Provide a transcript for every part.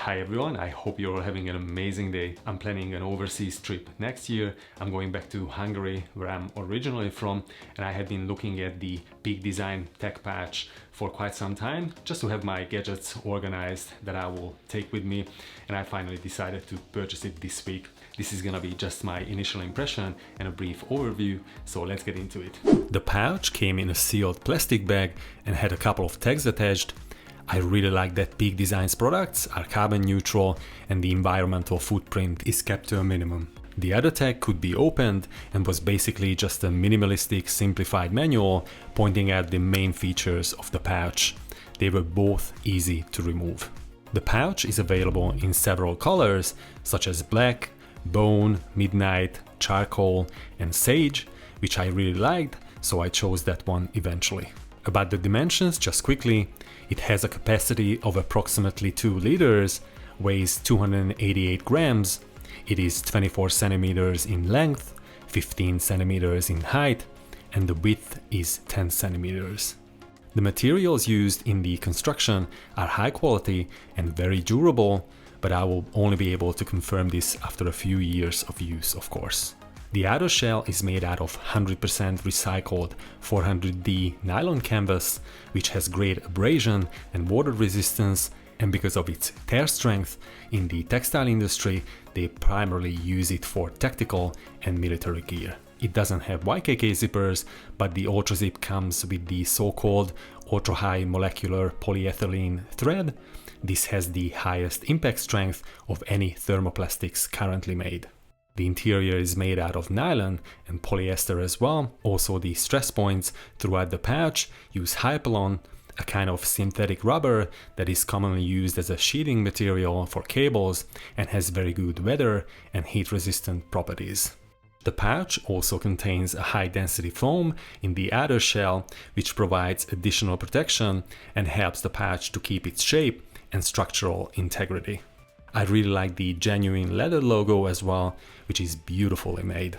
Hi everyone, I hope you're all having an amazing day. I'm planning an overseas trip next year. I'm going back to Hungary, where I'm originally from, and I have been looking at the Peak Design tech patch for quite some time, just to have my gadgets organized that I will take with me, and I finally decided to purchase it this week. This is gonna be just my initial impression and a brief overview, so let's get into it. The pouch came in a sealed plastic bag and had a couple of tags attached. I really like that Peak Design's products are carbon neutral and the environmental footprint is kept to a minimum. The other tag could be opened and was basically just a minimalistic, simplified manual pointing out the main features of the pouch. They were both easy to remove. The pouch is available in several colors, such as black, bone, midnight, charcoal, and sage, which I really liked, so I chose that one eventually. About the dimensions, just quickly, it has a capacity of approximately 2 liters, weighs 288 grams, it is 24 centimeters in length, 15 centimeters in height, and the width is 10 centimeters. The materials used in the construction are high quality and very durable, but I will only be able to confirm this after a few years of use, of course. The outer shell is made out of 100% recycled 400D nylon canvas, which has great abrasion and water resistance, and because of its tear strength, in the textile industry they primarily use it for tactical and military gear. It doesn't have YKK zippers, but the Ultra Zip comes with the so-called ultra-high molecular polyethylene thread. This has the highest impact strength of any thermoplastics currently made. The interior is made out of nylon and polyester as well. Also, the stress points throughout the pouch use Hypalon, a kind of synthetic rubber that is commonly used as a sheathing material for cables and has very good weather and heat resistant properties. The pouch also contains a high density foam in the outer shell, which provides additional protection and helps the pouch to keep its shape and structural integrity. I really like the genuine leather logo as well, which is beautifully made.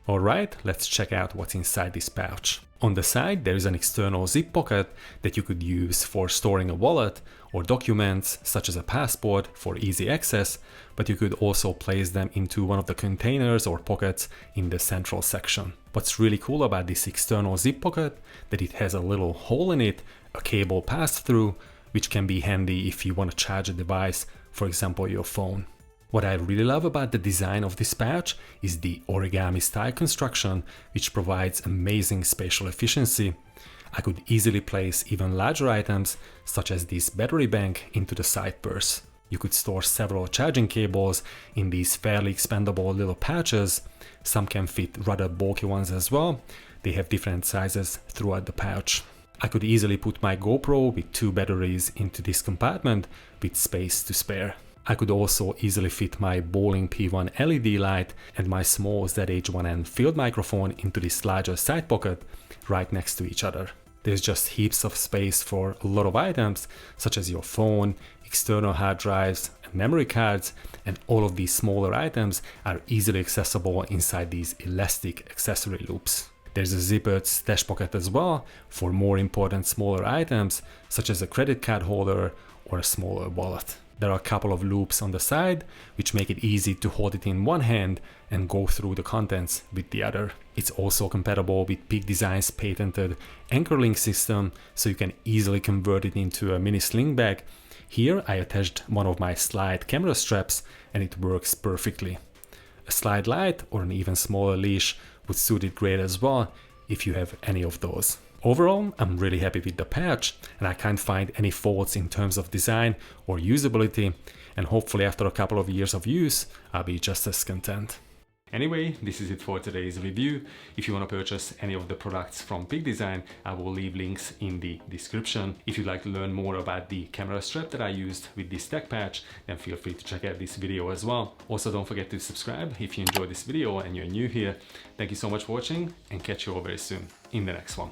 Alright, let's check out what's inside this pouch. On the side there is an external zip pocket that you could use for storing a wallet or documents such as a passport for easy access, but you could also place them into one of the containers or pockets in the central section. What's really cool about this external zip pocket, that it has a little hole in it, a cable pass-through, which can be handy if you want to charge a device, for example your phone. What I really love about the design of this pouch is the origami-style construction, which provides amazing spatial efficiency. I could easily place even larger items, such as this battery bank, into the side purse. You could store several charging cables in these fairly expandable little pouches. Some can fit rather bulky ones as well. They have different sizes throughout the pouch. I could easily put my GoPro with 2 batteries into this compartment with space to spare. I could also easily fit my Bowling P1 LED light and my small ZH1N field microphone into this larger side pocket right next to each other. There's just heaps of space for a lot of items, such as your phone, external hard drives, and memory cards, and all of these smaller items are easily accessible inside these elastic accessory loops. There's a zippered stash pocket as well for more important smaller items, such as a credit card holder or a smaller wallet. There are a couple of loops on the side, which make it easy to hold it in one hand and go through the contents with the other. It's also compatible with Peak Design's patented anchor link system, so you can easily convert it into a mini sling bag. Here I attached one of my slide camera straps and it works perfectly. A slide light or an even smaller leash would suit it great as well if you have any of those. Overall, I'm really happy with the pouch and I can't find any faults in terms of design or usability, and hopefully after a couple of years of use, I'll be just as content. Anyway, this is it for today's review. If you want to purchase any of the products from Peak Design, I will leave links in the description. If you'd like to learn more about the camera strap that I used with this tech patch, then feel free to check out this video as well. Also, don't forget to subscribe if you enjoyed this video and you're new here. Thank you so much for watching, and catch you all very soon in the next one.